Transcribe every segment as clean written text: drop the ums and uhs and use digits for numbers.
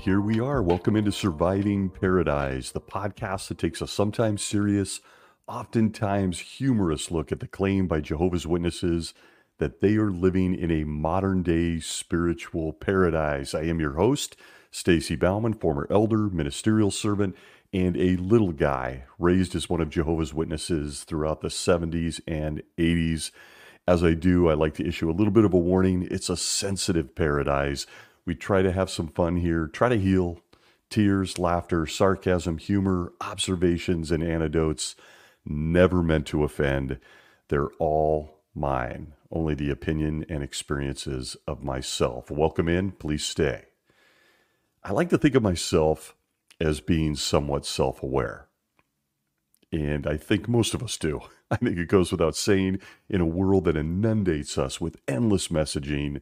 here we are. Welcome into Surviving Paradise, the podcast that takes a sometimes serious, oftentimes humorous look at the claim by Jehovah's Witnesses that they are living in a modern-day spiritual paradise. I am your host, Stacy Bauman, former elder, ministerial servant, and a little guy raised as one of Jehovah's Witnesses throughout the 70s and 80s. As I do, I like to issue a little bit of a warning. It's a sensitive paradise. We try to have some fun here, try to heal. Tears, laughter, sarcasm, humor, observations, and anecdotes, never meant to offend. They're all mine, only the opinion and experiences of myself. Welcome in, please stay. I like to think of myself as being somewhat self-aware. And I think most of us do. I think it goes without saying, in a world that inundates us with endless messaging,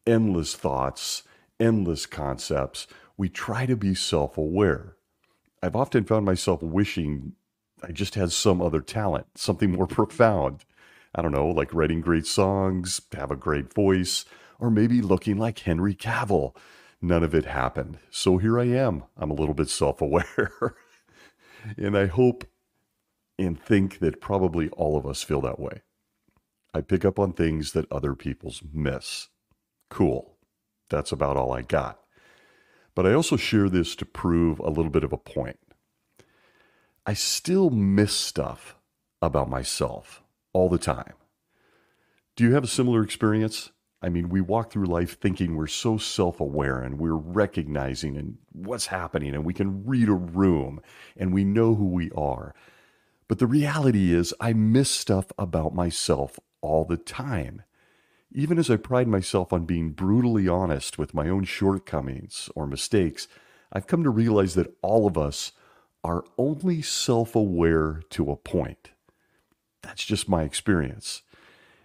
endless thoughts, endless concepts, we try to be self-aware. I've often found myself wishing I just had some other talent, something more profound. I don't know, like writing great songs, have a great voice, or maybe looking like Henry Cavill. None of it happened. So here I am. I'm a little bit self-aware. And I hope and think that probably all of us feel that way. I pick up on things that other people's miss. Cool. That's about all I got. But I also share this to prove a little bit of a point. I still miss stuff about myself all the time. Do you have a similar experience? I mean, we walk through life thinking we're so self-aware and we're recognizing and what's happening and we can read a room and we know who we are. But the reality is I miss stuff about myself all the time. Even as I pride myself on being brutally honest with my own shortcomings or mistakes, I've come to realize that all of us are only self-aware to a point. That's just my experience.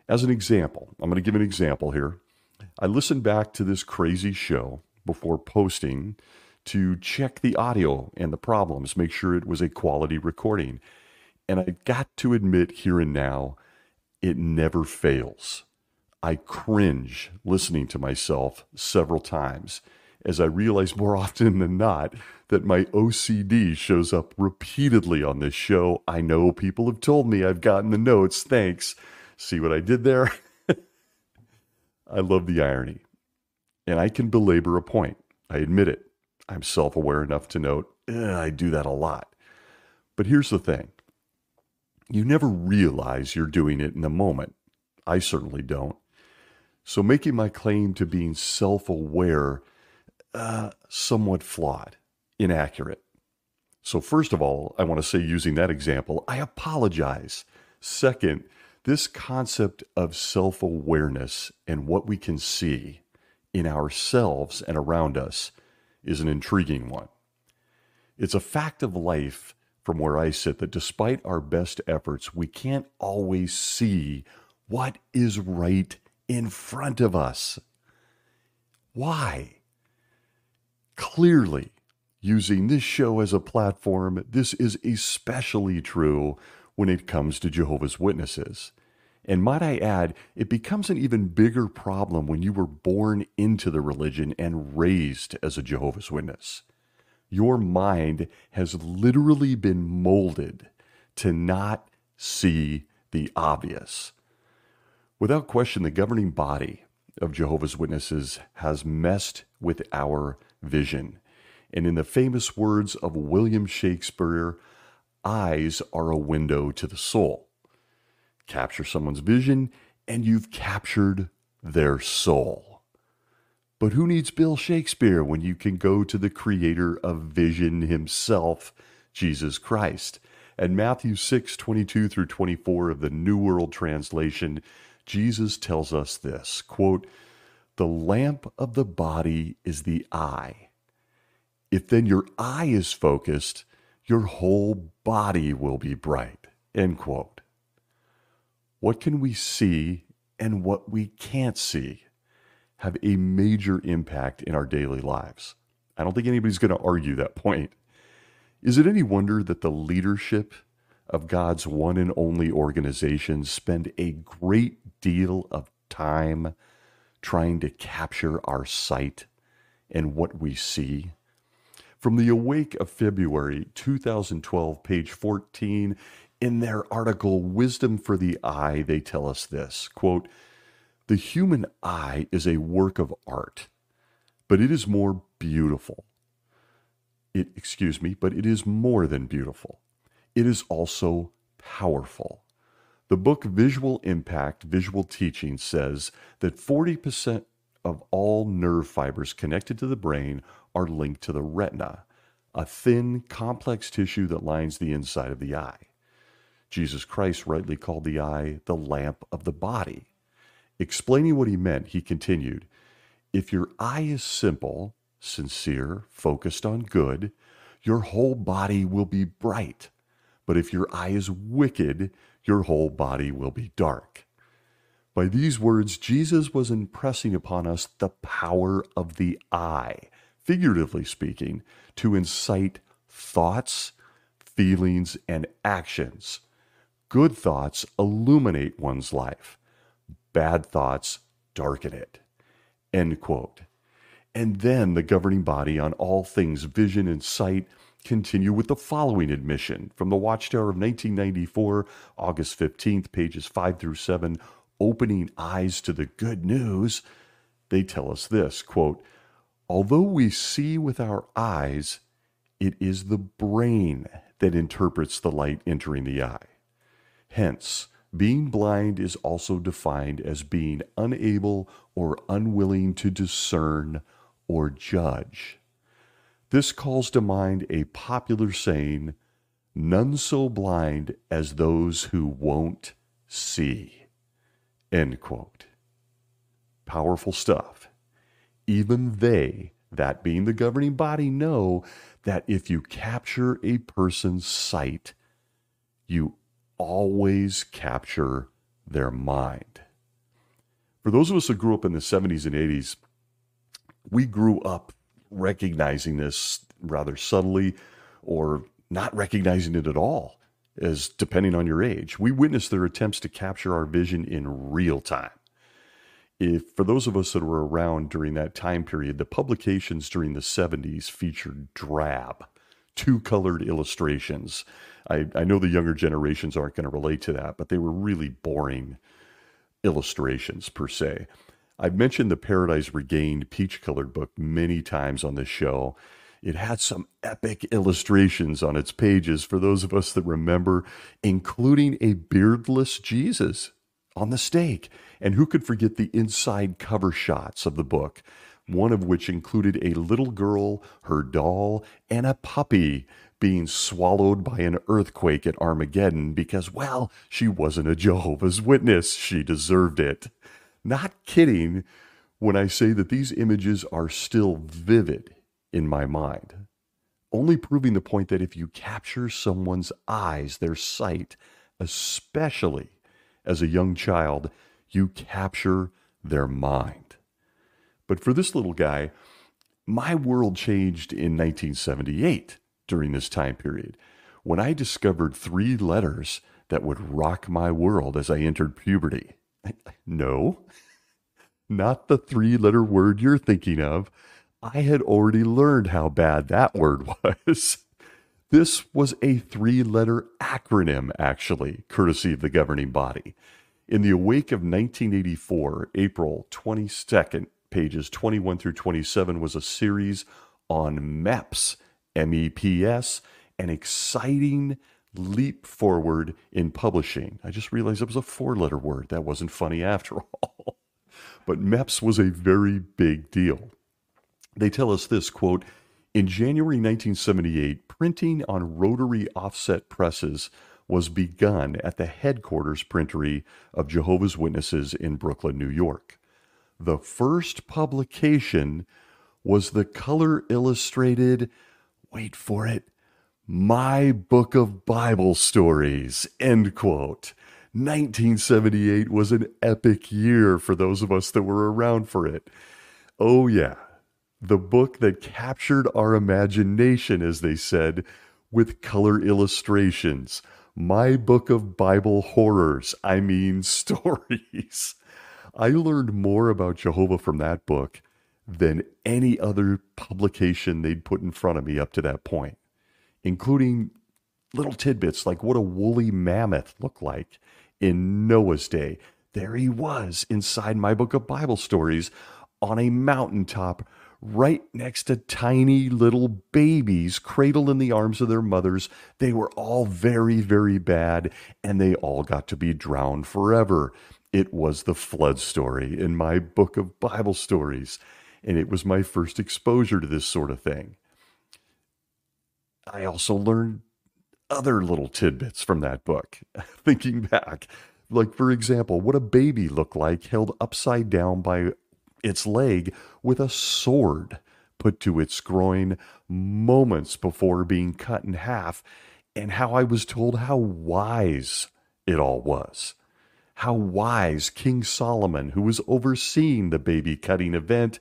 As an example, I'm going to give an example here. I listened back to this crazy show before posting to check the audio and the problems, make sure it was a quality recording. And I got to admit here and now, it never fails. I cringe listening to myself several times as I realize more often than not that my OCD shows up repeatedly on this show. I know people have told me I've gotten the notes. Thanks. See what I did there? I love the irony. And I can belabor a point. I admit it. I'm self-aware enough to note, I do that a lot. But here's the thing. You never realize you're doing it in the moment. I certainly don't. So making my claim to being self-aware somewhat flawed, inaccurate. So first of all, I want to say, using that example, I apologize. Second, this concept of self-awareness and what we can see in ourselves and around us is an intriguing one. It's a fact of life from where I sit that despite our best efforts, we can't always see what is right in front of us. Why? Clearly, using this show as a platform, this is especially true when it comes to Jehovah's Witnesses. And might I add, it becomes an even bigger problem when you were born into the religion and raised as a Jehovah's Witness. Your mind has literally been molded to not see the obvious. Without question, the governing body of Jehovah's Witnesses has messed with our vision. And in the famous words of William Shakespeare, eyes are a window to the soul. Capture someone's vision, and you've captured their soul. But who needs Bill Shakespeare when you can go to the creator of vision himself, Jesus Christ? And Matthew 6:22 through 24 of the New World Translation, Jesus tells us this, quote, "The lamp of the body is the eye. If then your eye is focused, your whole body will be bright," end quote. What can we see and what we can't see have a major impact in our daily lives. I don't think anybody's going to argue that point. Is it any wonder that the leadership of God's one and only organization spend a great deal of time trying to capture our sight and what we see From the Awake of February 2012, page 14, in their article, Wisdom for the Eye, they tell us this, quote, "The human eye is a work of art, but it is more beautiful. But it is more than beautiful. It is also powerful." The book Visual Impact, Visual Teaching says that 40% of all nerve fibers connected to the brain are linked to the retina, a thin, complex tissue that lines the inside of the eye. Jesus Christ rightly called the eye the lamp of the body. Explaining what he meant, he continued, "If your eye is simple, sincere, focused on good, your whole body will be bright. But if your eye is wicked, your whole body will be dark." By these words, Jesus was impressing upon us the power of the eye, figuratively speaking, to incite thoughts, feelings, and actions. Good thoughts illuminate one's life. Bad thoughts darken it. End quote. And then the governing body on all things vision and sight continue with the following admission from the Watchtower of 1994, August 15th, pages 5 through 7, opening eyes to the good news. They tell us this, quote, "Although we see with our eyes, it is the brain that interprets the light entering the eye. Hence, being blind is also defined as being unable or unwilling to discern or judge. This calls to mind a popular saying, 'None so blind as those who won't see.'" End quote. Powerful stuff. Even they, that being the governing body, know that if you capture a person's sight, you always capture their mind. For those of us that grew up in the 70s and 80s, we grew up recognizing this rather subtly or not recognizing it at all, as depending on your age. We witnessed their attempts to capture our vision in real time. For those of us that were around during that time period, the publications during the 70s featured drab, two-colored illustrations. I know the younger generations aren't going to relate to that, but they were really boring illustrations per se. I've mentioned the Paradise Regained peach-colored book many times on this show. It had some epic illustrations on its pages for those of us that remember, including a beardless Jesus on the stake. And who could forget the inside cover shots of the book, one of which included a little girl, her doll, and a puppy being swallowed by an earthquake at Armageddon because, well, she wasn't a Jehovah's Witness. She deserved it. Not kidding when I say that these images are still vivid in my mind, only proving the point that if you capture someone's eyes, their sight, especially as a young child, you capture their mind. But for this little guy, my world changed in 1978 during this time period, when I discovered 3 letters that would rock my world as I entered puberty. No, not the 3-letter word you're thinking of. I had already learned how bad that word was. This was a 3-letter acronym, actually, courtesy of the governing body. In the Awake of 1984, April 22nd, pages 21 through 27, was a series on MEPS, MEPS, an exciting leap forward in publishing. I just realized it was a 4-letter word. That wasn't funny after all. But MEPS was a very big deal. They tell us this, quote, "In January 1978, printing on rotary offset presses was begun at the headquarters printery of Jehovah's Witnesses in Brooklyn, New York. The first publication was the color illustrated, wait for it, My Book of Bible Stories," end quote. 1978 was an epic year for those of us that were around for it. Oh yeah, the book that captured our imagination, as they said, with color illustrations. My Book of Bible Horrors, I mean stories. I learned more about Jehovah from that book than any other publication they'd put in front of me up to that point, including little tidbits like what a woolly mammoth looked like in Noah's day. There he was inside my book of Bible stories on a mountaintop right next to tiny little babies cradled in the arms of their mothers. They were all very, very bad, and they all got to be drowned forever. It was the flood story in my book of Bible stories, and it was my first exposure to this sort of thing. I also learned other little tidbits from that book, thinking back. Like, for example, what a baby looked like held upside down by its leg with a sword put to its groin moments before being cut in half, and how I was told how wise it all was. How wise King Solomon, who was overseeing the baby cutting event,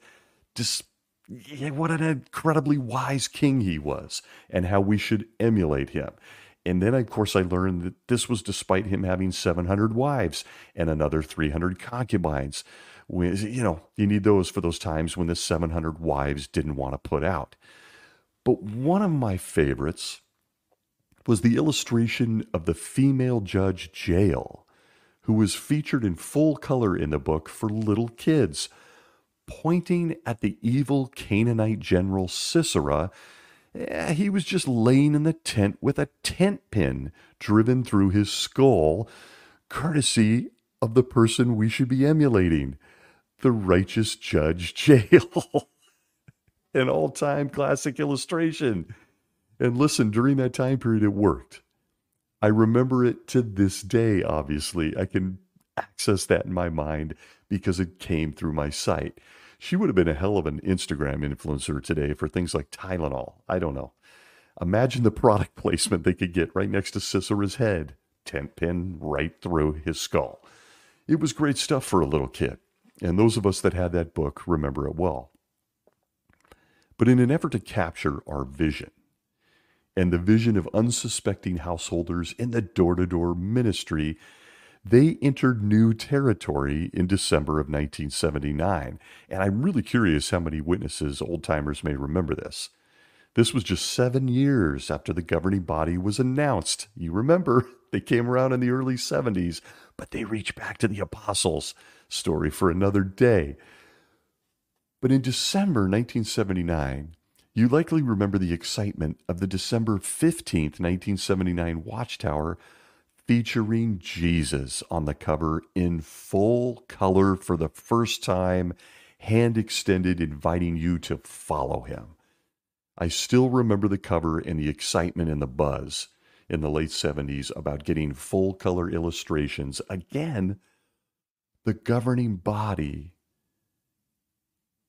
what an incredibly wise king he was, and how we should emulate him. And then, of course, I learned that this was despite him having 700 wives and another 300 concubines. You need those for those times when the 700 wives didn't want to put out. But one of my favorites was the illustration of the female judge Jael, who was featured in full color in the book for little kids, pointing at the evil Canaanite general Sisera. He was just laying in the tent with a tent pin driven through his skull, courtesy of the person we should be emulating, the righteous judge Jael. An all-time classic illustration. And listen, during that time period, it worked. I remember it to this day, obviously. I can access that in my mind because it came through my sight. She would have been a hell of an Instagram influencer today for things like Tylenol. I don't know. Imagine the product placement they could get right next to Sisera's head. Tent pin right through his skull. It was great stuff for a little kid. And those of us that had that book remember it well. But in an effort to capture our vision, and the vision of unsuspecting householders in the door-to-door ministry, they entered new territory in December of 1979. And I'm really curious how many witnesses, old-timers, may remember this. This was just 7 years after the governing body was announced. You remember, they came around in the early 70s, but they reached back to the apostles. Story for another day. But in December 1979, you likely remember the excitement of the December 15th, 1979 Watchtower featuring Jesus on the cover in full color for the first time, hand extended, inviting you to follow him. I still remember the cover and the excitement and the buzz in the late 70s about getting full color illustrations. Again, the governing body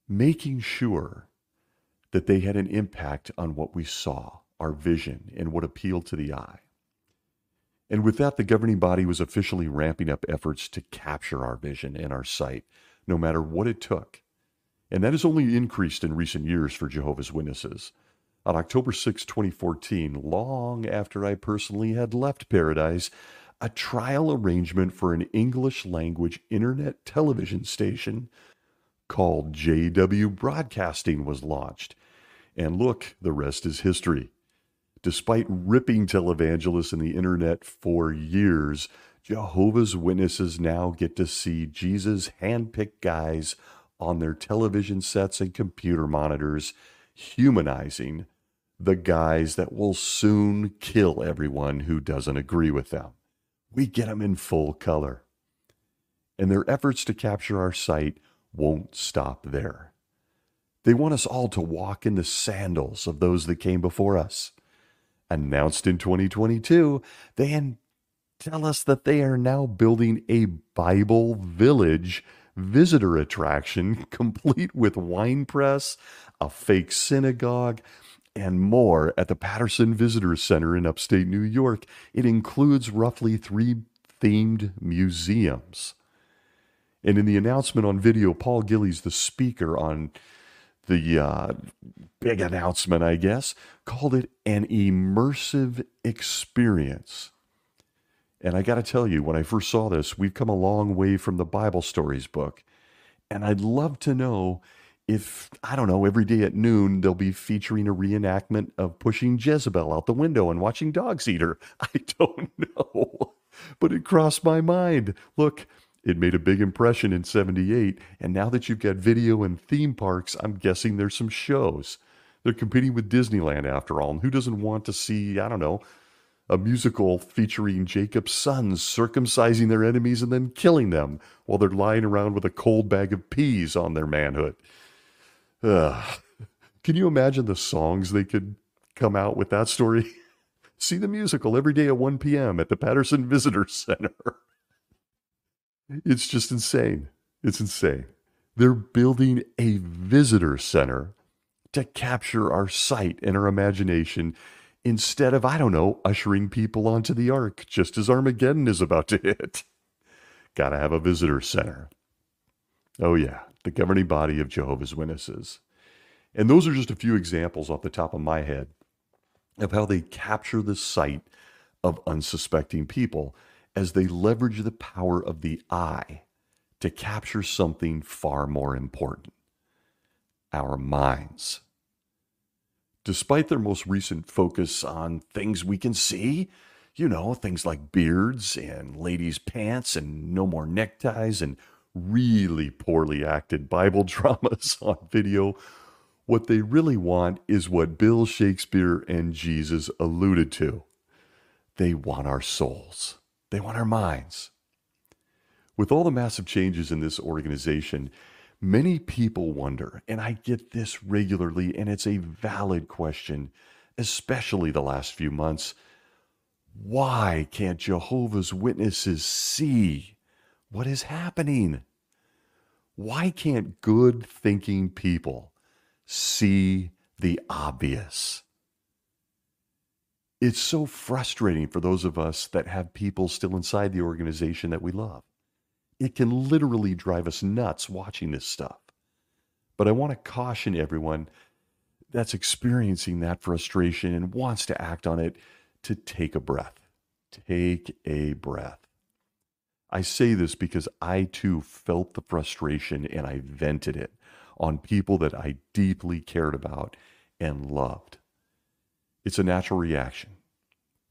making sure that they had an impact on what we saw, our vision, and what appealed to the eye. And with that, the governing body was officially ramping up efforts to capture our vision and our sight, no matter what it took. And that has only increased in recent years for Jehovah's Witnesses. On October 6, 2014, long after I personally had left Paradise, a trial arrangement for an English-language internet television station called JW Broadcasting was launched. And look, the rest is history. Despite ripping televangelists and the internet for years, Jehovah's Witnesses now get to see Jesus' handpicked guys on their television sets and computer monitors, humanizing the guys that will soon kill everyone who doesn't agree with them. We get them in full color. And their efforts to capture our sight won't stop there. They want us all to walk in the sandals of those that came before us. Announced in 2022, they tell us that they are now building a Bible village visitor attraction complete with wine press, a fake synagogue, and more at the Patterson Visitor Center in upstate New York. It includes roughly 3 themed museums. And in the announcement on video, Paul Gillies, the speaker on the big announcement, I guess, called it an immersive experience. And I got to tell you, when I first saw this, we've come a long way from the Bible Stories book. And I'd love to know if, I don't know, every day at noon they'll be featuring a reenactment of pushing Jezebel out the window and watching dogs eat her. I don't know. But it crossed my mind. Look, it made a big impression in 78, and now that you've got video and theme parks, I'm guessing there's some shows. They're competing with Disneyland after all, and who doesn't want to see, I don't know, a musical featuring Jacob's sons circumcising their enemies and then killing them while they're lying around with a cold bag of peas on their manhood. Ugh. Can you imagine the songs they could come out with that story? See the musical every day at 1 p.m. at the Patterson Visitor Center. It's just insane. It's insane. They're building a visitor center to capture our sight and our imagination instead of, I don't know, ushering people onto the ark just as Armageddon is about to hit. Gotta have a visitor center. Oh yeah, the governing body of Jehovah's Witnesses. And those are just a few examples off the top of my head of how they capture the sight of unsuspecting people as they leverage the power of the eye to capture something far more important: our minds. Despite their most recent focus on things we can see, things like beards and ladies' pants and no more neckties and really poorly acted Bible dramas on video, what they really want is what Bill Shakespeare and Jesus alluded to. They want our souls. They want our minds. With all the massive changes in this organization, many people wonder, and I get this regularly, and it's a valid question, especially the last few months, why can't Jehovah's Witnesses see what is happening? Why can't good thinking people see the obvious? It's so frustrating for those of us that have people still inside the organization that we love. It can literally drive us nuts watching this stuff. But I want to caution everyone that's experiencing that frustration and wants to act on it to take a breath. Take a breath. I say this because I too felt the frustration and I vented it on people that I deeply cared about and loved. It's a natural reaction,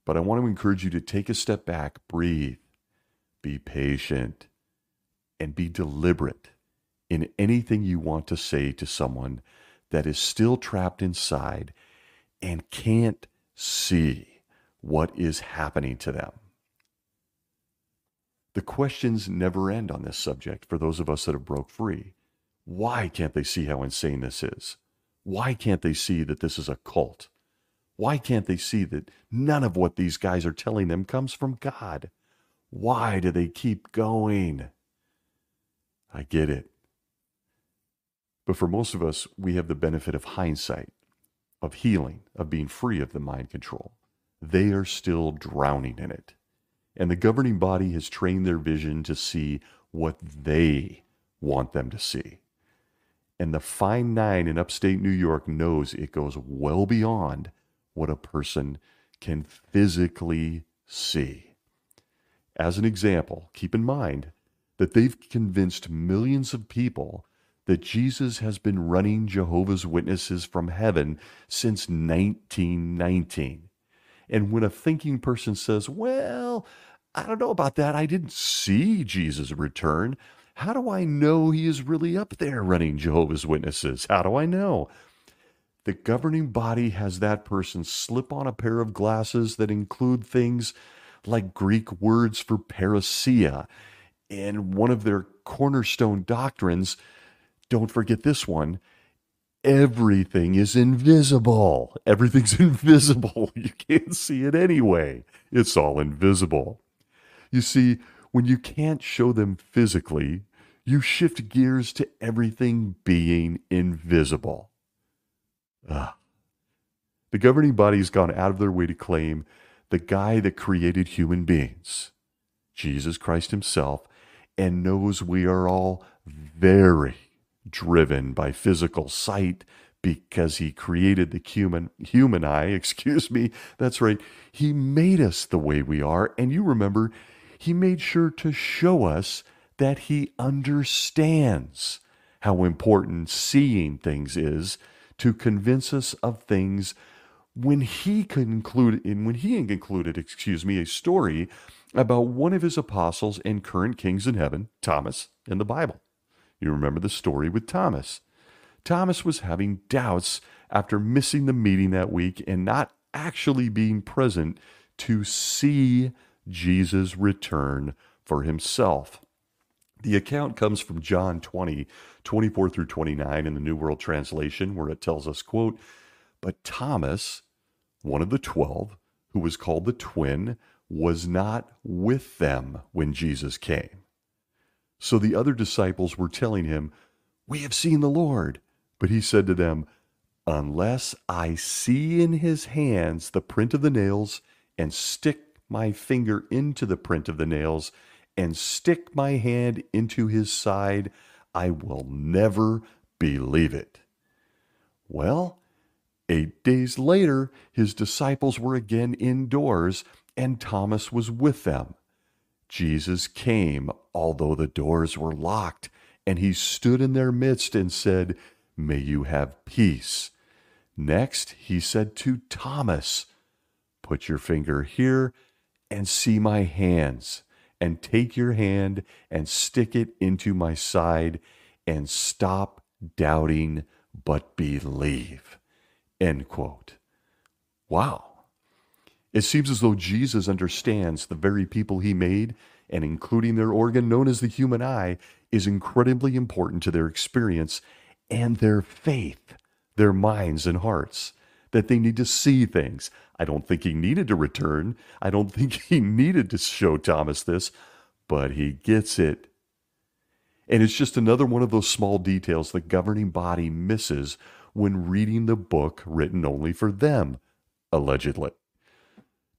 but I want to encourage you to take a step back, breathe, be patient, and be deliberate in anything you want to say to someone that is still trapped inside and can't see what is happening to them. The questions never end on this subject for those of us that have broke free. Why can't they see how insane this is? Why can't they see that this is a cult? Why can't they see that none of what these guys are telling them comes from God? Why do they keep going? I get it. But for most of us, we have the benefit of hindsight, of healing, of being free of the mind control. They are still drowning in it. And the governing body has trained their vision to see what they want them to see. And the fine nine in upstate New York knows it goes well beyond what a person can physically see. As an example, keep in mind that they've convinced millions of people that Jesus has been running Jehovah's Witnesses from heaven since 1919. And when a thinking person says, well, I don't know about that, I didn't see Jesus return, how do I know he is really up there running Jehovah's Witnesses? How do I know? The governing body has that person slip on a pair of glasses that include things like Greek words for parousia. And one of their cornerstone doctrines, don't forget this one, everything is invisible. Everything's invisible. You can't see it anyway. It's all invisible. You see, when you can't show them physically, you shift gears to everything being invisible. The governing body's gone out of their way to claim the guy that created human beings, Jesus Christ himself, and knows we are all very driven by physical sight because he created the human eye, that's right. He made us the way we are, and you remember, he made sure to show us that he understands how important seeing things is to convince us of things when he included, a story about one of his apostles and current kings in heaven, Thomas, in the Bible. You remember the story with Thomas. Thomas was having doubts after missing the meeting that week and not actually being present to see Jesus return for himself. The account comes from John 20:24 through 29 in the New World Translation, where it tells us, quote, "But Thomas, one of the 12, who was called the twin, was not with them when Jesus came. So the other disciples were telling him, 'We have seen the Lord.' But he said to them, 'Unless I see in his hands the print of the nails, and stick my finger into the print of the nails, and stick my hand into his side, I will never believe it.' Well, 8 days later, his disciples were again indoors, and Thomas was with them. Jesus came, although the doors were locked, and he stood in their midst and said, 'May you have peace.' Next, he said to Thomas, 'Put your finger here and see my hands, and take your hand and stick it into my side, and stop doubting, but believe.'" End quote. Wow. It seems as though Jesus understands the very people he made, and including their organ known as the human eye, is incredibly important to their experience and their faith, their minds and hearts, that they need to see things. I don't think he needed to return. I don't think he needed to show Thomas this, but he gets it. And it's just another one of those small details the governing body misses when reading the book written only for them, allegedly.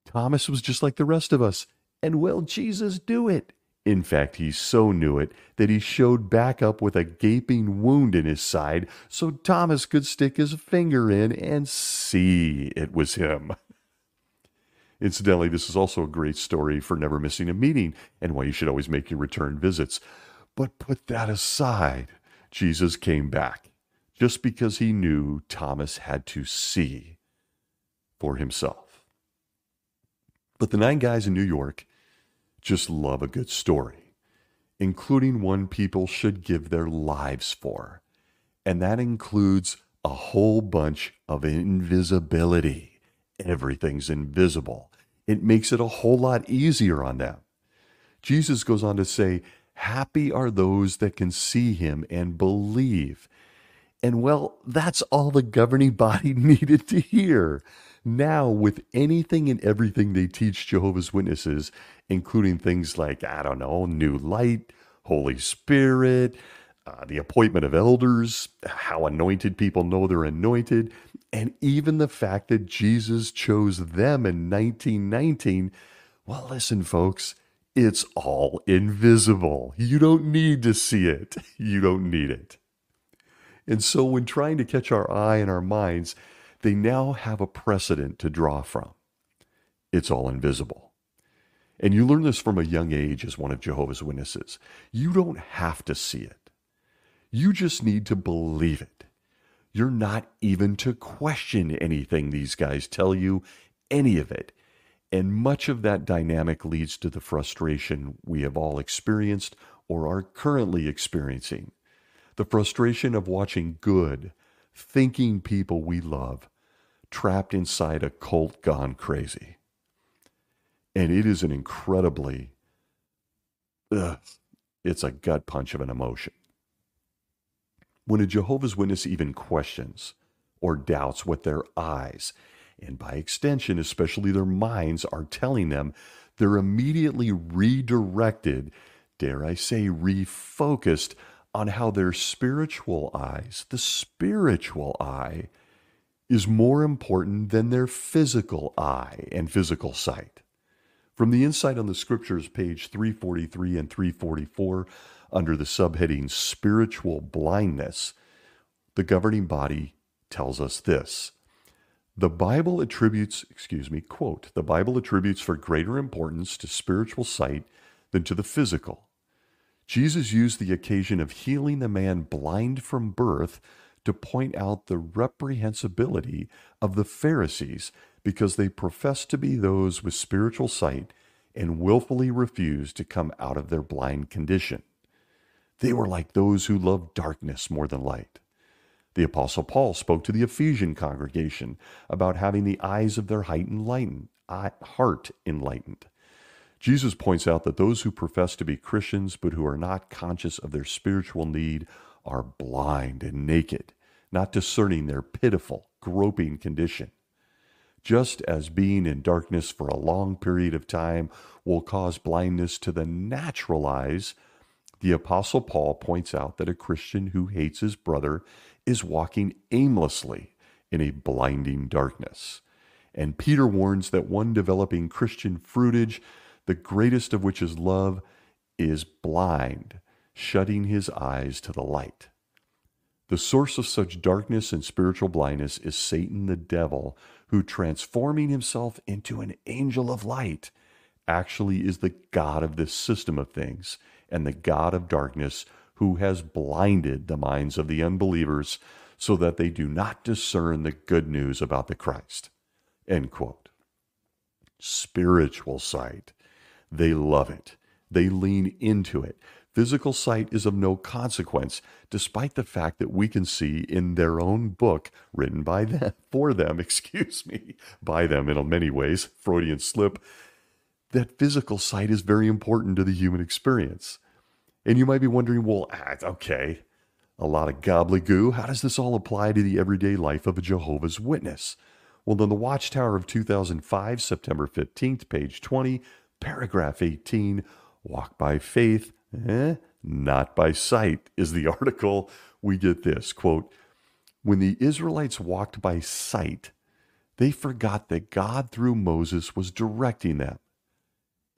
Thomas was just like the rest of us, and will Jesus do it? In fact, he so knew it that he showed back up with a gaping wound in his side so Thomas could stick his finger in and see it was him. Incidentally, this is also a great story for never missing a meeting and why you should always make your return visits. But put that aside, Jesus came back just because he knew Thomas had to see for himself. But the 9 guys in New York just love a good story, including one people should give their lives for. And that includes a whole bunch of invisibility. Everything's invisible. It makes it a whole lot easier on them. Jesus goes on to say, "Happy are those that can see him and believe." And well, that's all the governing body needed to hear. Now, with anything and everything they teach Jehovah's Witnesses, including things like, new light, Holy Spirit, the appointment of elders, how anointed people know they're anointed, and even the fact that Jesus chose them in 1919, well, listen, folks, it's all invisible. You don't need to see it. You don't need it. And so when trying to catch our eye and our minds, they now have a precedent to draw from. It's all invisible. And you learn this from a young age as one of Jehovah's Witnesses. You don't have to see it. You just need to believe it. You're not even to question anything these guys tell you, any of it. And much of that dynamic leads to the frustration we have all experienced or are currently experiencing. The frustration of watching good, thinking people we love trapped inside a cult gone crazy. And it is an incredibly, it's a gut punch of an emotion. When a Jehovah's Witness even questions or doubts what their eyes, and by extension, especially their minds, are telling them, they're immediately redirected, dare I say, refocused on how their spiritual eyes, the spiritual eye, is more important than their physical eye and physical sight. From the Insight on the Scriptures, page 343 and 344, under the subheading Spiritual Blindness, the governing body tells us this. The Bible attributes, quote, "The Bible attributes for greater importance to spiritual sight than to the physical. Jesus used the occasion of healing the man blind from birth to point out the reprehensibility of the Pharisees because they professed to be those with spiritual sight and willfully refused to come out of their blind condition. They were like those who loved darkness more than light. The Apostle Paul spoke to the Ephesian congregation about having the eyes of their heart enlightened. Jesus points out that those who profess to be Christians but who are not conscious of their spiritual need are blind and naked, not discerning their pitiful, groping condition. Just as being in darkness for a long period of time will cause blindness to the natural eyes, the Apostle Paul points out that a Christian who hates his brother is walking aimlessly in a blinding darkness. And Peter warns that one developing Christian fruitage, the greatest of which is love, is blind, shutting his eyes to the light. The source of such darkness and spiritual blindness is Satan the devil, who, transforming himself into an angel of light, actually is the god of this system of things and the god of darkness, who has blinded the minds of the unbelievers so that they do not discern the good news about the Christ. End quote. Spiritual sight. They love it. They lean into it. Physical sight is of no consequence, despite the fact that we can see in their own book, written by them, by them in many ways, Freudian slip, that physical sight is very important to the human experience. And you might be wondering, well, okay, a lot of gobbledygoo. How does this all apply to the everyday life of a Jehovah's Witness? Well, in the Watchtower of 2005, September 15th, page 20, paragraph 18, walk by faith, not by sight, is the article. We get this, quote, when the Israelites walked by sight, they forgot that God through Moses was directing them.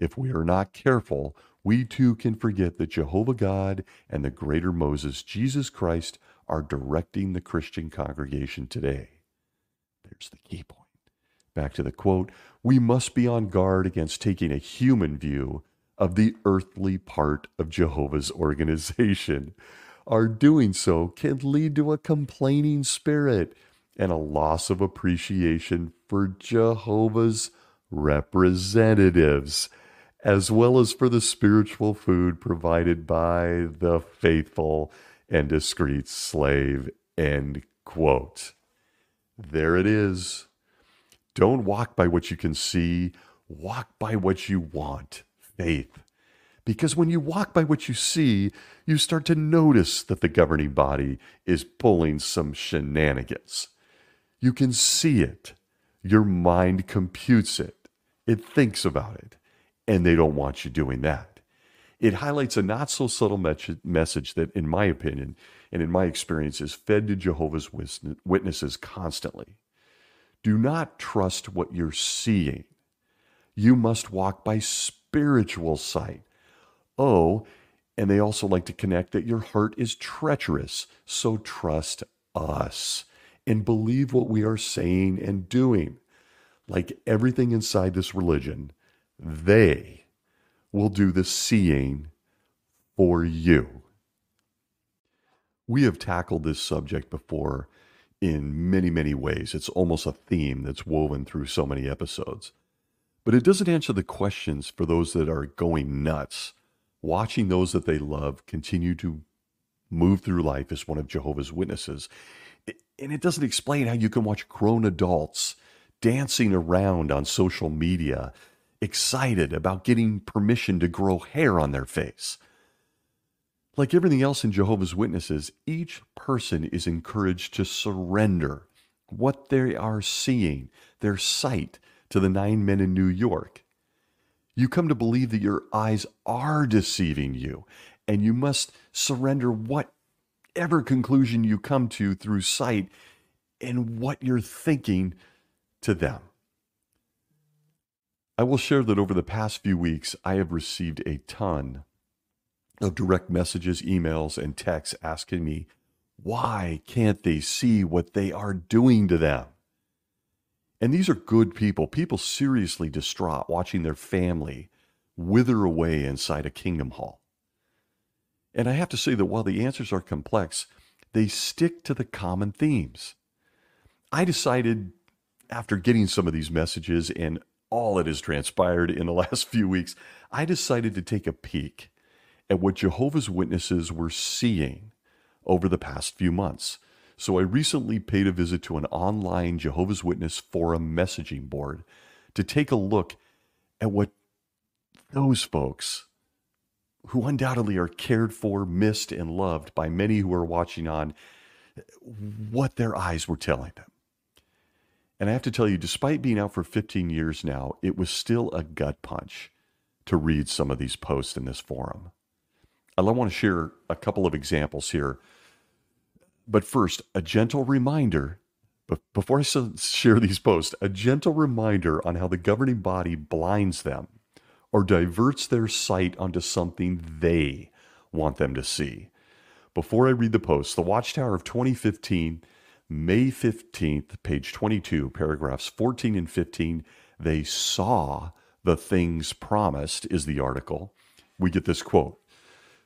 If we are not careful, we too can forget that Jehovah God and the greater Moses, Jesus Christ, are directing the Christian congregation today. There's the key point. Back to the quote, we must be on guard against taking a human view of the earthly part of Jehovah's organization. Our doing so can lead to a complaining spirit and a loss of appreciation for Jehovah's representatives, as well as for the spiritual food provided by the faithful and discreet slave. End quote. There it is. Don't walk by what you can see. Walk by what you want. Faith. Because when you walk by what you see, you start to notice that the governing body is pulling some shenanigans. You can see it. Your mind computes it. It thinks about it. And they don't want you doing that. It highlights a not so subtle message that, in my opinion, and in my experience, is fed to Jehovah's Witnesses constantly. Do not trust what you're seeing. You must walk by spiritual sight. Oh, and they also like to connect that your heart is treacherous, so trust us and believe what we are saying and doing. Like everything inside this religion, they will do the seeing for you. We have tackled this subject before in many, many ways. It's almost a theme that's woven through so many episodes. But it doesn't answer the questions for those that are going nuts, watching those that they love continue to move through life as one of Jehovah's Witnesses. And it doesn't explain how you can watch grown adults dancing around on social media, excited about getting permission to grow hair on their face. Like everything else in Jehovah's Witnesses, each person is encouraged to surrender what they are seeing, their sight, to the 9 men in New York. You come to believe that your eyes are deceiving you, and you must surrender whatever conclusion you come to through sight and what you're thinking to them. I will share that over the past few weeks, I have received a ton of direct messages, emails, and texts asking me, why can't they see what they are doing to them? And these are good people seriously distraught, watching their family wither away inside a kingdom hall. And I have to say that while the answers are complex, they stick to the common themes. I decided after getting some of these messages and all that has transpired in the last few weeks, I decided to take a peek at what Jehovah's Witnesses were seeing over the past few months. So I recently paid a visit to an online Jehovah's Witness forum messaging board to take a look at what those folks, who undoubtedly are cared for, missed, and loved by many who are watching on, what their eyes were telling them. And I have to tell you, despite being out for 15 years now, it was still a gut punch to read some of these posts in this forum. I want to share a couple of examples here. But first, a gentle reminder, before I share these posts, a gentle reminder on how the governing body blinds them or diverts their sight onto something they want them to see. Before I read the post, the Watchtower of 2015, May 15th, page 22, paragraphs 14 and 15, they saw the things promised, is the article. We get this quote.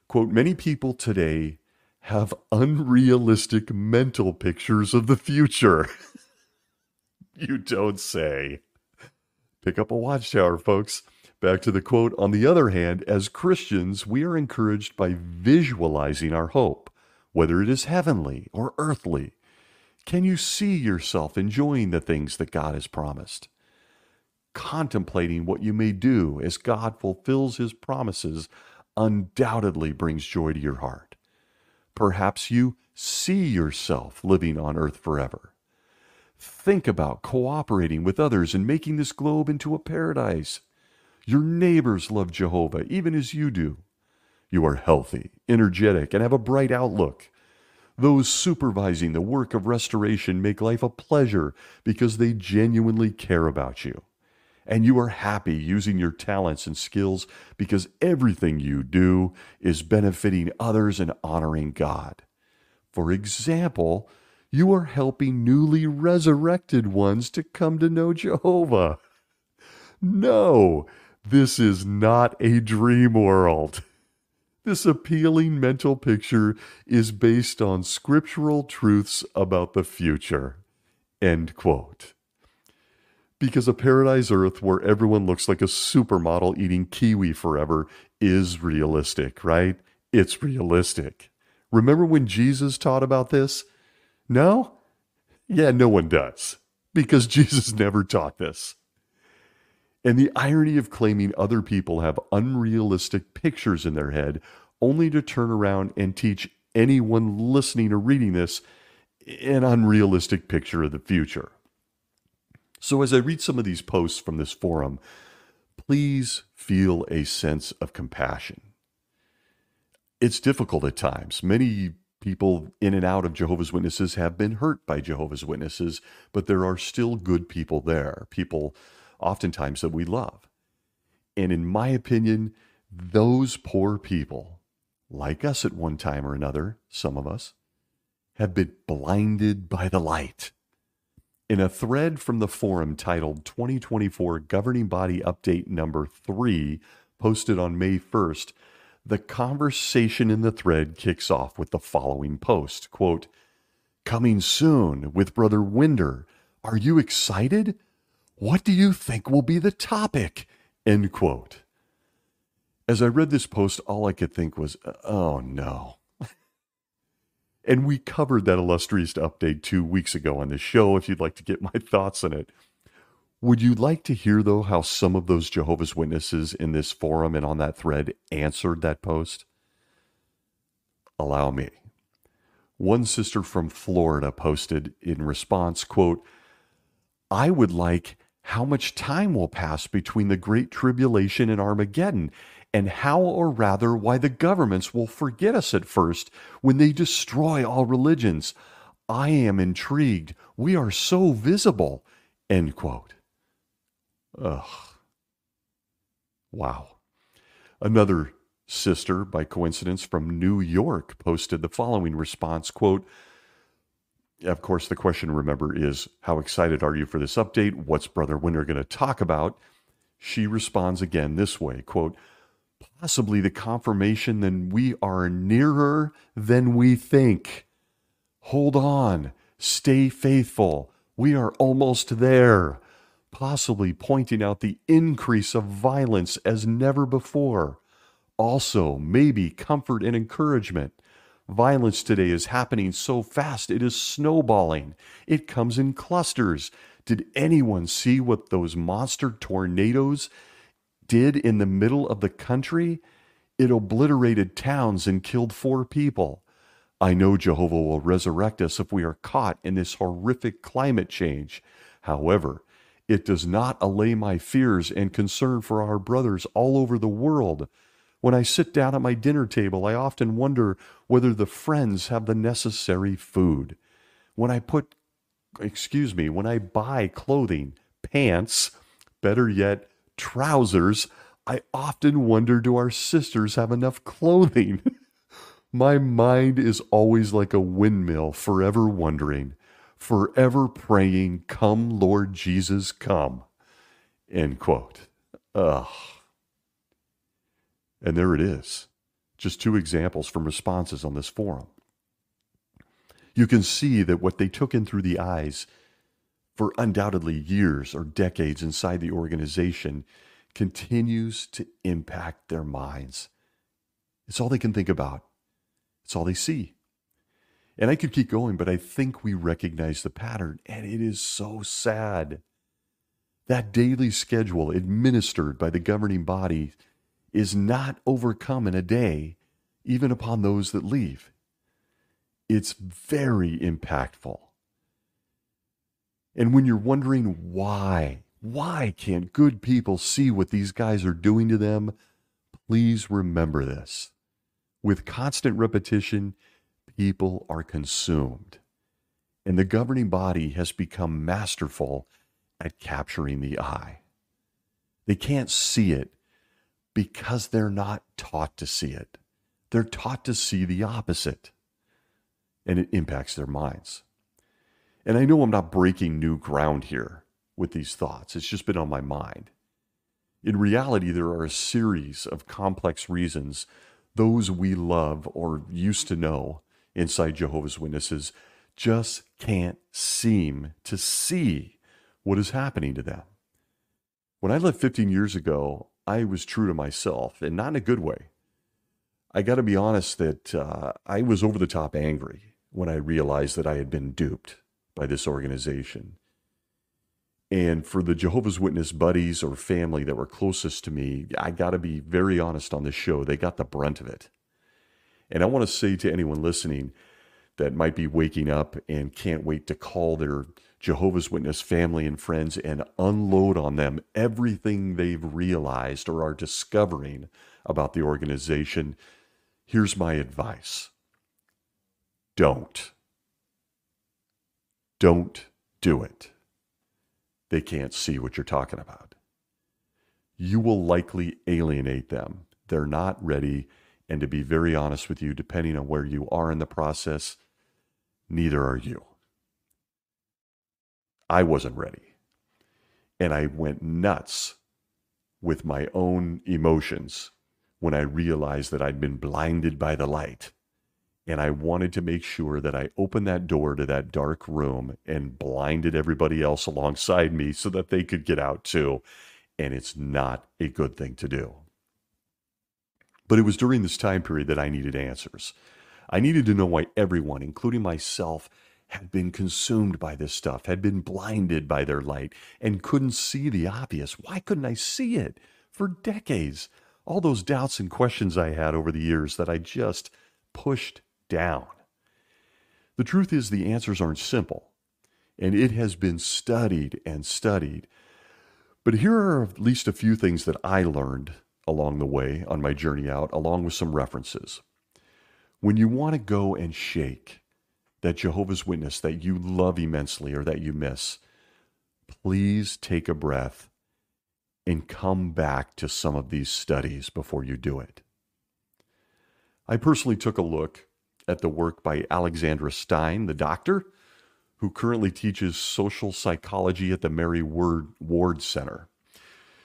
Quote, many people today have unrealistic mental pictures of the future. You don't say. Pick up a Watchtower, folks. Back to the quote. On the other hand, as Christians, we are encouraged by visualizing our hope, whether it is heavenly or earthly. Can you see yourself enjoying the things that God has promised? Contemplating what you may do as God fulfills his promises undoubtedly brings joy to your heart. Perhaps you see yourself living on earth forever. Think about cooperating with others and making this globe into a paradise. Your neighbors love Jehovah, even as you do. You are healthy, energetic, and have a bright outlook. Those supervising the work of restoration make life a pleasure because they genuinely care about you. And you are happy using your talents and skills because everything you do is benefiting others and honoring God. For example, you are helping newly resurrected ones to come to know Jehovah. No, this is not a dream world. This appealing mental picture is based on scriptural truths about the future. End quote. Because a paradise earth where everyone looks like a supermodel eating kiwi forever is realistic, right? It's realistic. Remember when Jesus taught about this? No? Yeah, no one does. Because Jesus never taught this. And the irony of claiming other people have unrealistic pictures in their head only to turn around and teach anyone listening or reading this an unrealistic picture of the future. So as I read some of these posts from this forum, please feel a sense of compassion. It's difficult at times. Many people in and out of Jehovah's Witnesses have been hurt by Jehovah's Witnesses, but there are still good people there, people oftentimes that we love. And in my opinion, those poor people, like us at one time or another, some of us, have been blinded by the light. In a thread from the forum titled 2024 Governing Body Update Number 3, posted on May 1st, the conversation in the thread kicks off with the following post, quote, coming soon with Brother Winder. Are you excited? What do you think will be the topic? End quote. As I read this post, all I could think was, oh no. And we covered that illustrious update 2 weeks ago on the show, if you'd like to get my thoughts on it. Would you like to hear, though, how some of those Jehovah's Witnesses in this forum and on that thread answered that post? Allow me. One sister from Florida posted in response, quote, I would like how much time will pass between the Great Tribulation and Armageddon, and how, or rather, why the governments will forget us at first when they destroy all religions. I am intrigued. We are so visible. End quote. Ugh. Wow. Another sister, by coincidence, from New York posted the following response, quote, of course, the question, remember, is how excited are you for this update? What's Brother Winter going to talk about? She responds again this way, quote, Possibly the confirmation that we are nearer than we think. Hold on, stay faithful. We are almost there. Possibly pointing out the increase of violence as never before. Also, maybe comfort and encouragement. Violence today is happening so fast, it is snowballing. It comes in clusters. Did anyone see what those monster tornadoes did in the middle of the country? It obliterated towns and killed 4 people. I know Jehovah will resurrect us if we are caught in this horrific climate change. However, it does not allay my fears and concern for our brothers all over the world. When I sit down at my dinner table, I often wonder whether the friends have the necessary food. When I when I buy clothing, pants, better yet, trousers, I often wonder, do our sisters have enough clothing? My mind is always like a windmill, forever wondering, forever praying, come, Lord Jesus, come. End quote. Ugh. And there it is. Just 2 examples from responses on this forum. You can see that what they took in through the eyes for undoubtedly years or decades inside the organization continues to impact their minds. It's all they can think about. It's all they see. And I could keep going, but I think we recognize the pattern, and it is so sad. That daily schedule administered by the governing body is not overcome in a day, even upon those that leave. It's very impactful. And when you're wondering why can't good people see what these guys are doing to them, please remember this. With constant repetition, people are consumed. And the governing body has become masterful at capturing the eye. They can't see it because they're not taught to see it. They're taught to see the opposite. And it impacts their minds. And I know I'm not breaking new ground here with these thoughts. It's just been on my mind. In reality, there are a series of complex reasons those we love or used to know inside Jehovah's Witnesses just can't seem to see what is happening to them. When I left 15 years ago, I was true to myself, and not in a good way. I got to be honest that I was over the top angry when I realized that I had been duped by this organization. And for the Jehovah's Witness buddies or family that were closest to me, I got to be very honest on this show. They got the brunt of it. And I want to say to anyone listening that might be waking up and can't wait to call their Jehovah's Witness family and friends and unload on them everything they've realized or are discovering about the organization, here's my advice. Don't do it. They can't see what you're talking about. You will likely alienate them. They're not ready. And to be very honest with you, depending on where you are in the process, neither are you. I wasn't ready. And I went nuts with my own emotions when I realized that I'd been blinded by the light. And I wanted to make sure that I opened that door to that dark room and blinded everybody else alongside me so that they could get out too. And it's not a good thing to do. But it was during this time period that I needed answers. I needed to know why everyone, including myself, had been consumed by this stuff, had been blinded by their light, and couldn't see the obvious. Why couldn't I see it? For decades, all those doubts and questions I had over the years that I just pushed down. The truth is, the answers aren't simple, and it has been studied and studied. But here are at least a few things that I learned along the way on my journey out, along with some references. When you want to go and shake that Jehovah's Witness that you love immensely or that you miss, please take a breath and come back to some of these studies before you do it. I personally took a look at the work by Alexandra Stein, the doctor, who currently teaches social psychology at the Mary Ward Center.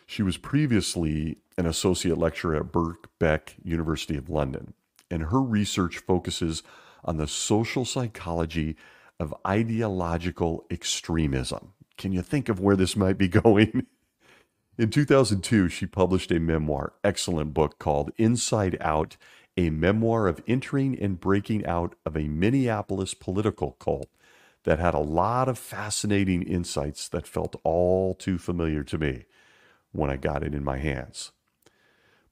She was previously an associate lecturer at Birkbeck University of London. And her research focuses on the social psychology of ideological extremism. Can you think of where this might be going? In 2002, she published a memoir, excellent book called Inside Out, a memoir of entering and breaking out of a Minneapolis political cult that had a lot of fascinating insights that felt all too familiar to me when I got it in my hands.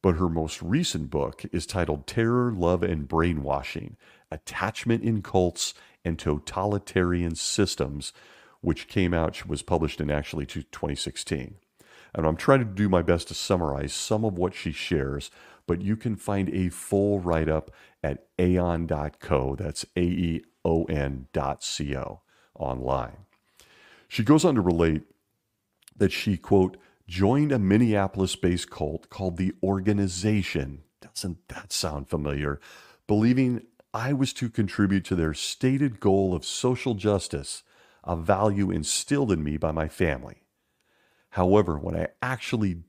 But her most recent book is titled Terror, Love, and Brainwashing, Attachment in Cults and Totalitarian Systems, which was published in actually 2016. And I'm trying to do my best to summarize some of what she shares, but you can find a full write-up at aeon.co, that's aeon.co, online. She goes on to relate that she, quote, joined a Minneapolis-based cult called the Organization. Doesn't that sound familiar? Believing I was to contribute to their stated goal of social justice, a value instilled in me by my family. However, what I actually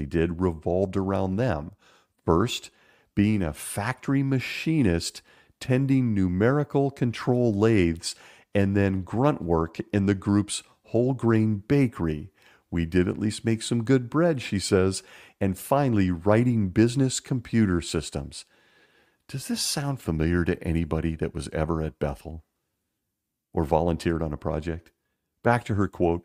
did revolved around them. First, being a factory machinist, tending numerical control lathes, and then grunt work in the group's whole grain bakery. We did at least make some good bread, she says, and finally writing business computer systems. Does this sound familiar to anybody that was ever at Bethel or volunteered on a project? Back to her quote,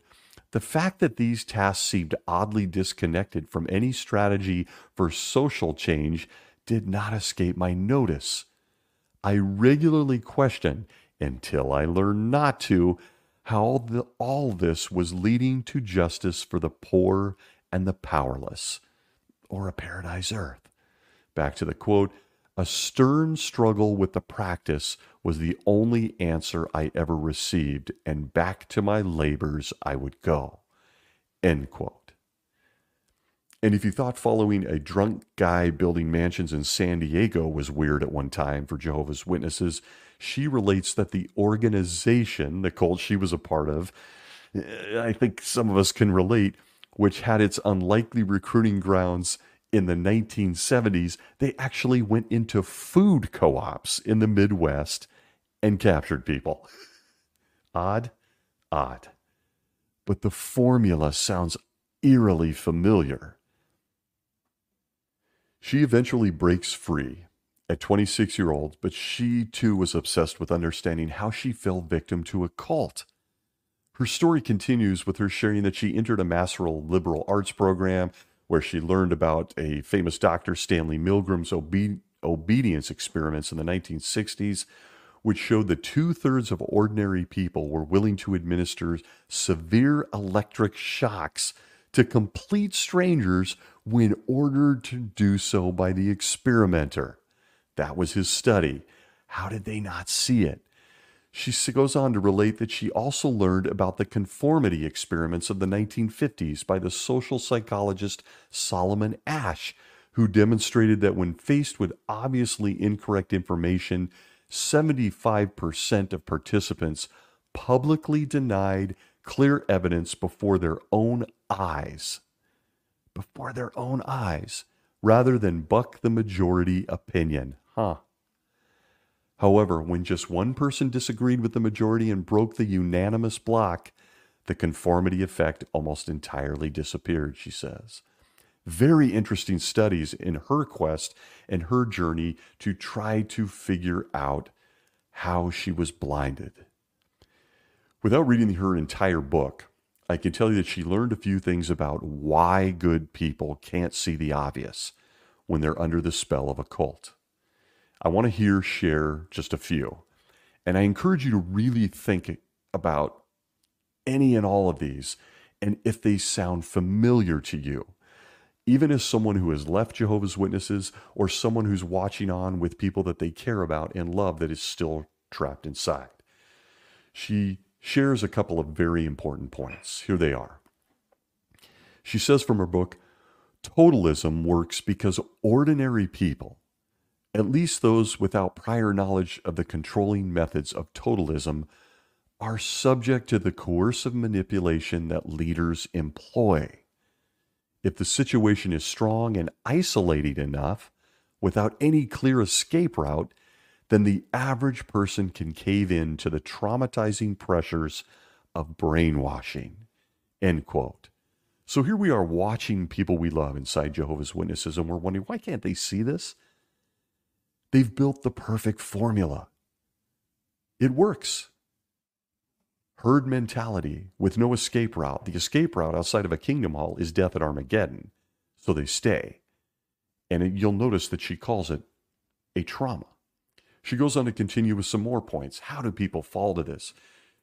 the fact that these tasks seemed oddly disconnected from any strategy for social change did not escape my notice. I regularly questioned, until I learned not to, how all this was leading to justice for the poor and the powerless, or a paradise earth. Back to the quote, a stern struggle with the practice was the only answer I ever received, and back to my labors I would go. End quote. And if you thought following a drunk guy building mansions in San Diego was weird at one time for Jehovah's Witnesses, she relates that the organization, the cult she was a part of, I think some of us can relate, which had its unlikely recruiting grounds in the 1970s, they actually went into food co-ops in the Midwest and captured people. Odd. But the formula sounds eerily familiar. She eventually breaks free at 26-year-old, but she too was obsessed with understanding how she fell victim to a cult. Her story continues with her sharing that she entered a Master's liberal arts program where she learned about a famous doctor, Stanley Milgram's obedience experiments in the 1960s, which showed that 2/3 of ordinary people were willing to administer severe electric shocks to complete strangers when ordered to do so by the experimenter. That was his study. How did they not see it? She goes on to relate that she also learned about the conformity experiments of the 1950s by the social psychologist Solomon Asch, who demonstrated that when faced with obviously incorrect information, 75% of participants publicly denied clear evidence before their own eyes, rather than buck the majority opinion. However, when just one person disagreed with the majority and broke the unanimous block, the conformity effect almost entirely disappeared, she says. Very interesting studies in her quest and her journey to try to figure out how she was blinded. Without reading her entire book, I can tell you that she learned a few things about why good people can't see the obvious when they're under the spell of a cult. I want to share just a few. And I encourage you to really think about any and all of these and if they sound familiar to you, even as someone who has left Jehovah's Witnesses or someone who's watching on with people that they care about and love that is still trapped inside. She shares a couple of very important points. Here they are. She says from her book, totalism works because ordinary people, at least those without prior knowledge of the controlling methods of totalism, are subject to the coercive manipulation that leaders employ. If the situation is strong and isolating enough, without any clear escape route, then the average person can cave in to the traumatizing pressures of brainwashing. End quote. So here we are watching people we love inside Jehovah's Witnesses, and we're wondering, why can't they see this? They've built the perfect formula. It works. Herd mentality with no escape route. The escape route outside of a kingdom hall is death at Armageddon. So they stay. And you'll notice that she calls it a trauma. She goes on to continue with some more points. How do people fall to this?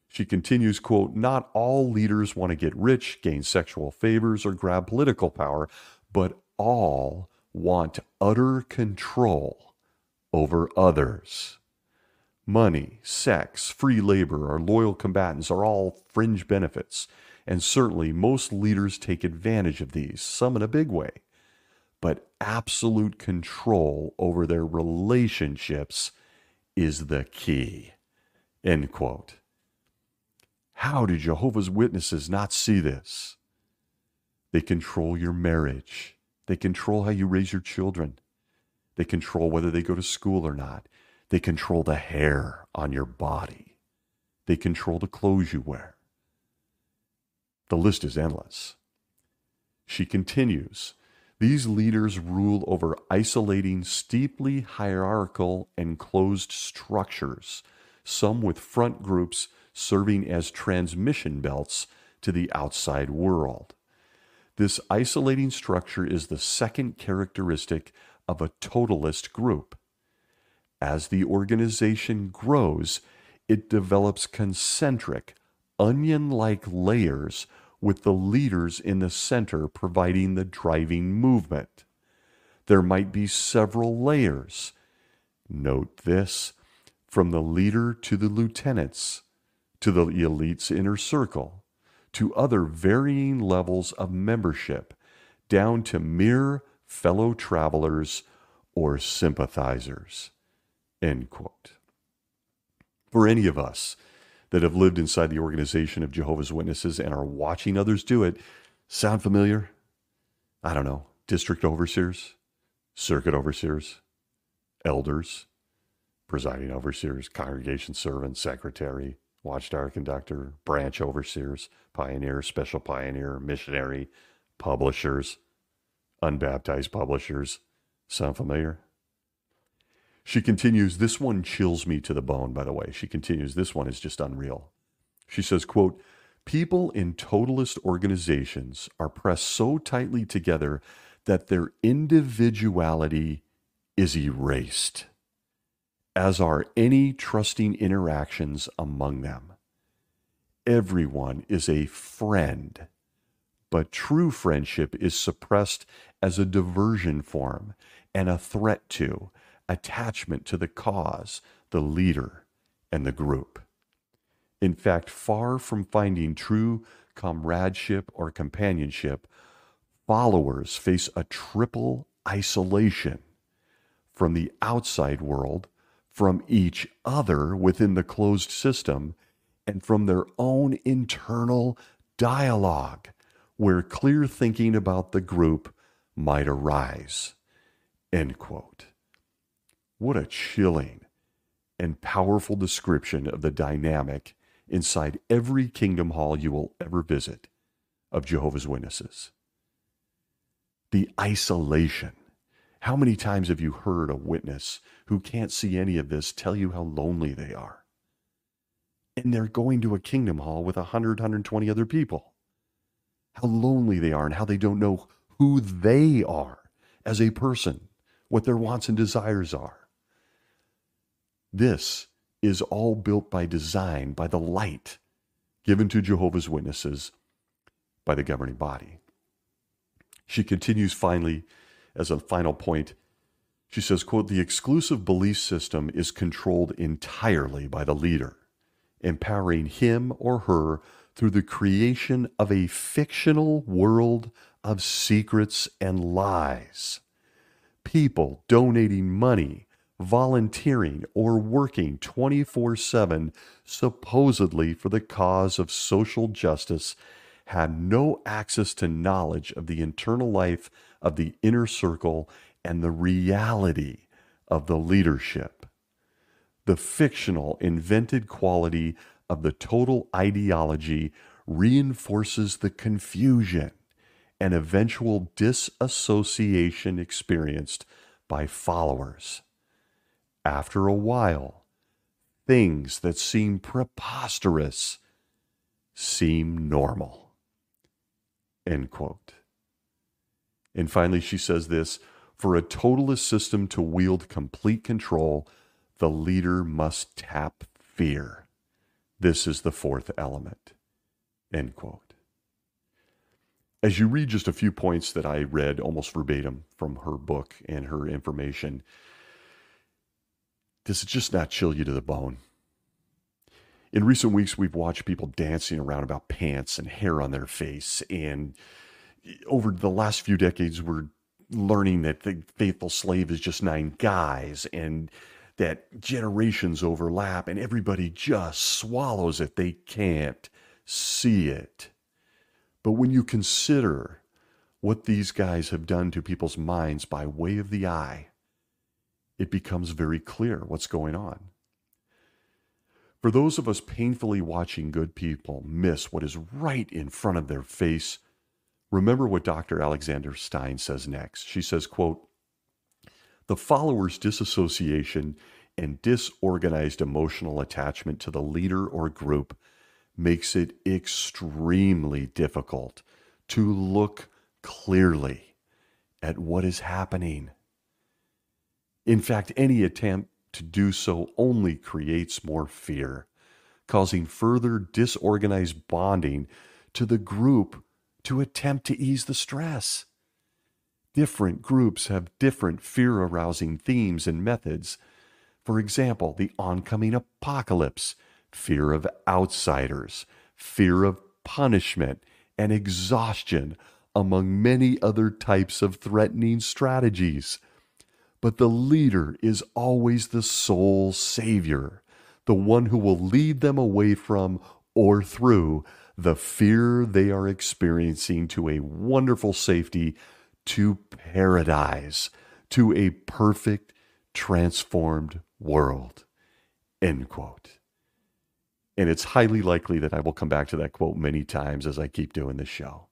She continues, quote, not all leaders want to get rich, gain sexual favors, or grab political power, but all want utter control over others. Money, sex, free labor, or loyal combatants are all fringe benefits, and certainly most leaders take advantage of these, some in a big way. But absolute control over their relationships is the key. End quote. How do Jehovah's Witnesses not see this? They control your marriage. They control how you raise your children. They control whether they go to school or not. They control the hair on your body. They control the clothes you wear. The list is endless. She continues, these leaders rule over isolating, steeply hierarchical and closed structures, some with front groups serving as transmission belts to the outside world. This isolating structure is the second characteristic of a totalist group. As the organization grows, it develops concentric, onion-like layers with the leaders in the center providing the driving movement. There might be several layers. Note this, from the leader to the lieutenants, to the elite's inner circle, to other varying levels of membership, down to mere fellow travelers or sympathizers. End quote. For any of us that have lived inside the organization of Jehovah's Witnesses and are watching others do it, sound familiar? I don't know. District overseers, circuit overseers, elders, presiding overseers, congregation servant, secretary, watchtower conductor, branch overseers, pioneer, special pioneer, missionary, publishers, unbaptized publishers. Sound familiar? She continues, this one chills me to the bone, by the way. She continues, this one is just unreal. She says, quote, people in totalist organizations are pressed so tightly together that their individuality is erased, as are any trusting interactions among them. Everyone is a friend, but true friendship is suppressed as a diversion form and a threat to, attachment to the cause, the leader, and the group. In fact, far from finding true comradeship or companionship, followers face a triple isolation from the outside world, from each other within the closed system, and from their own internal dialogue, where clear thinking about the group might arise. End quote. What a chilling and powerful description of the dynamic inside every kingdom hall you will ever visit of Jehovah's Witnesses. The isolation. How many times have you heard a witness who can't see any of this tell you how lonely they are? And they're going to a kingdom hall with 100, 120 other people. How lonely they are and how they don't know who they are as a person, what their wants and desires are. This is all built by design, by the light given to Jehovah's Witnesses by the governing body. She continues finally, as a final point, she says, quote, the exclusive belief system is controlled entirely by the leader, empowering him or her through the creation of a fictional world of secrets and lies. People donating money, volunteering, or working 24/7 supposedly for the cause of social justice had no access to knowledge of the internal life of the inner circle and the reality of the leadership. The fictional, invented quality of the total ideology reinforces the confusion and eventual disassociation experienced by followers. After a while, things that seem preposterous seem normal. End quote. And finally, she says this: for a totalist system to wield complete control, the leader must tap fear. This is the fourth element. End quote. As you read just a few points that I read almost verbatim from her book and her information, does it just not chill you to the bone? In recent weeks, we've watched people dancing around about pants and hair on their face. And over the last few decades, we're learning that the faithful slave is just 9 guys and that generations overlap and everybody just swallows it. They can't see it. But when you consider what these guys have done to people's minds by way of the eye, it becomes very clear what's going on. For those of us painfully watching good people miss what is right in front of their face, remember what Dr. Alexander Stein says next. She says, quote, the follower's disassociation and disorganized emotional attachment to the leader or group makes it extremely difficult to look clearly at what is happening. In fact, any attempt to do so only creates more fear, causing further disorganized bonding to the group to attempt to ease the stress. Different groups have different fear-arousing themes and methods. For example, the oncoming apocalypse, fear of outsiders, fear of punishment, and exhaustion, among many other types of threatening strategies. But the leader is always the sole savior, the one who will lead them away from or through the fear they are experiencing to a wonderful safety, to paradise, to a perfect, transformed world. End quote. And it's highly likely that I will come back to that quote many times as I keep doing this show.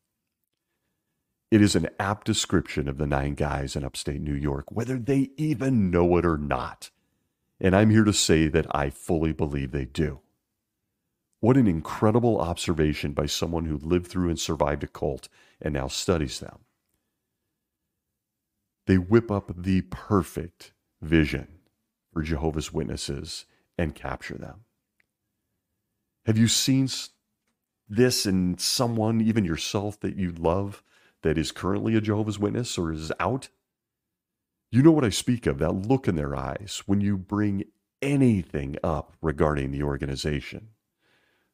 It is an apt description of the 9 guys in upstate New York, whether they even know it or not. And I'm here to say that I fully believe they do. What an incredible observation by someone who lived through and survived a cult and now studies them. They whip up the perfect vision for Jehovah's Witnesses and capture them. Have you seen this in someone, even yourself, that you love, that is currently a Jehovah's Witness or is out? You know what I speak of, that look in their eyes when you bring anything up regarding the organization,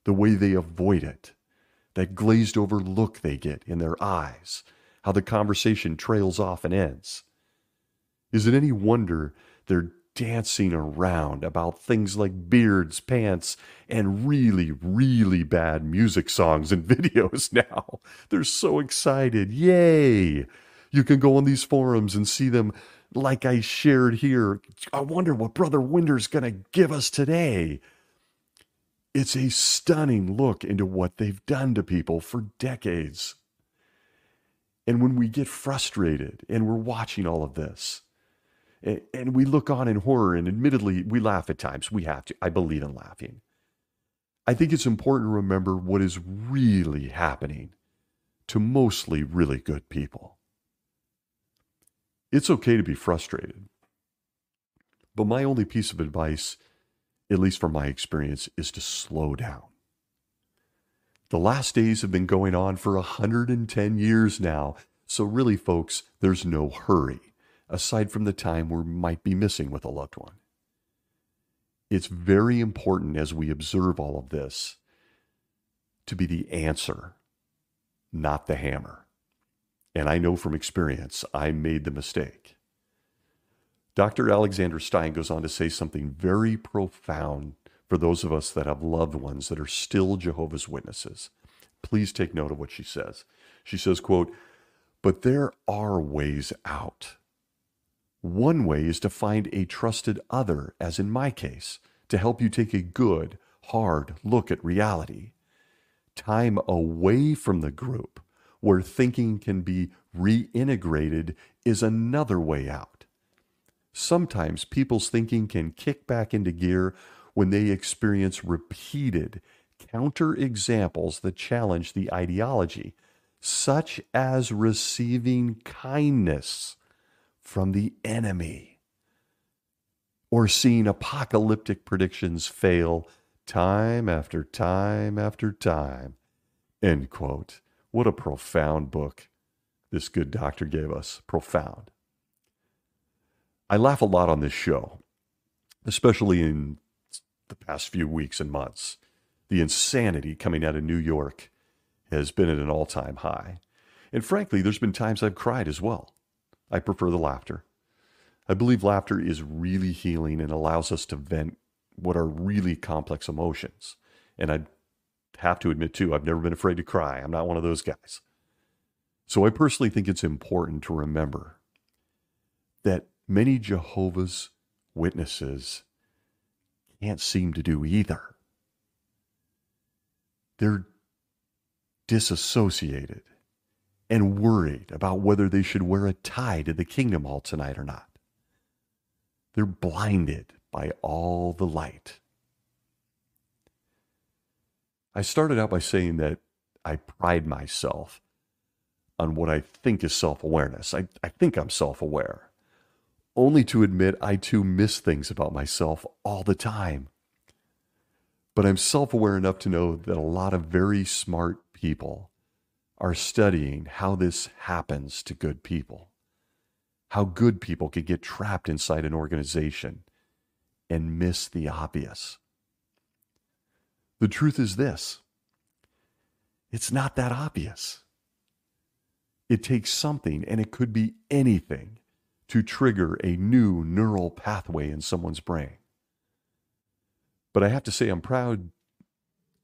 the way they avoid it, that glazed over look they get in their eyes, how the conversation trails off and ends. Is it any wonder they're dancing around about things like beards, pants, and really, really bad music songs and videos now? They're so excited. Yay! You can go on these forums and see them like I shared here. I wonder what Brother Winder's going to give us today. It's a stunning look into what they've done to people for decades. And when we get frustrated and we're watching all of this, and we look on in horror, and admittedly, we laugh at times. We have to. I believe in laughing. I think it's important to remember what is really happening to mostly really good people. It's okay to be frustrated. But my only piece of advice, at least from my experience, is to slow down. The last days have been going on for 110 years now. So really, folks, there's no hurry, aside from the time we might be missing with a loved one. It's very important as we observe all of this to be the answer, not the hammer. And I know from experience, I made the mistake. Dr. Alexander Stein goes on to say something very profound for those of us that have loved ones that are still Jehovah's Witnesses. Please take note of what she says. She says, quote, "But there are ways out. One way is to find a trusted other, as in my case, to help you take a good, hard look at reality. Time away from the group, where thinking can be reintegrated, is another way out. Sometimes people's thinking can kick back into gear when they experience repeated counterexamples that challenge the ideology, such as receiving kindness from the enemy or seeing apocalyptic predictions fail time after time after time." End quote. What a profound book this good doctor gave us. Profound. I laugh a lot on this show, especially in the past few weeks and months. The insanity coming out of New York has been at an all-time high. And frankly, there's been times I've cried as well. I prefer the laughter. I believe laughter is really healing and allows us to vent what are really complex emotions. And I have to admit, too, I've never been afraid to cry. I'm not one of those guys. So I personally think it's important to remember that many Jehovah's Witnesses can't seem to do either. They're disassociated and worried about whether they should wear a tie to the Kingdom Hall tonight or not. They're blinded by all the light. I started out by saying that I pride myself on what I think is self-awareness. I think I'm self-aware, only to admit I too miss things about myself all the time. But I'm self-aware enough to know that a lot of very smart people are studying how this happens to good people, how good people can get trapped inside an organization and miss the obvious. The truth is this: it's not that obvious. It takes something, and it could be anything, to trigger a new neural pathway in someone's brain. But I have to say, I'm proud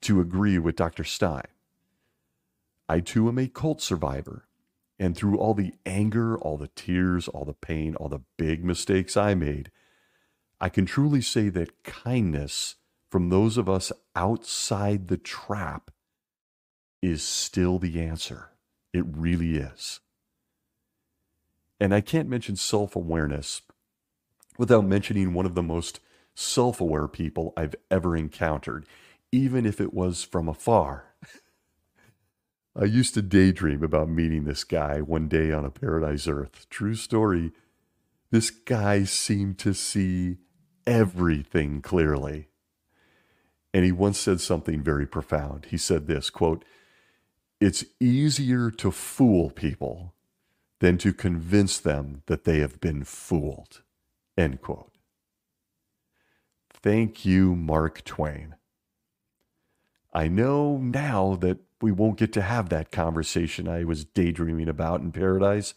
to agree with Dr. Stein. I too am a cult survivor, and through all the anger, all the tears, all the pain, all the big mistakes I made, I can truly say that kindness from those of us outside the trap is still the answer. It really is. And I can't mention self-awareness without mentioning one of the most self-aware people I've ever encountered, even if it was from afar. I used to daydream about meeting this guy one day on a paradise earth. True story. This guy seemed to see everything clearly. And he once said something very profound. He said this, quote, "It's easier to fool people than to convince them that they have been fooled." End quote. Thank you, Mark Twain. I know now that we won't get to have that conversation I was daydreaming about in paradise,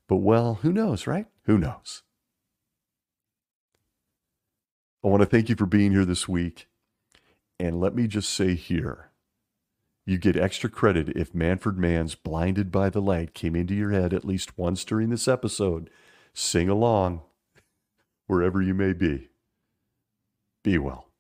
but well, who knows, right? Who knows? I want to thank you for being here this week. And let me just say here, you get extra credit if Manfred Mann's "Blinded by the Light" came into your head at least once during this episode. Sing along wherever you may be. Be well.